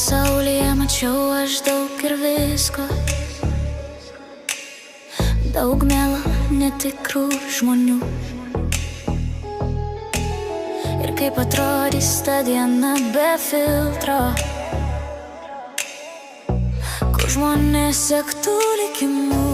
pasaulyje mačiau aš daug ir visko, daug melo, netikrų žmonių. Ir kaip atrodys ta diena be filtro, kur žmonės sektų likimu.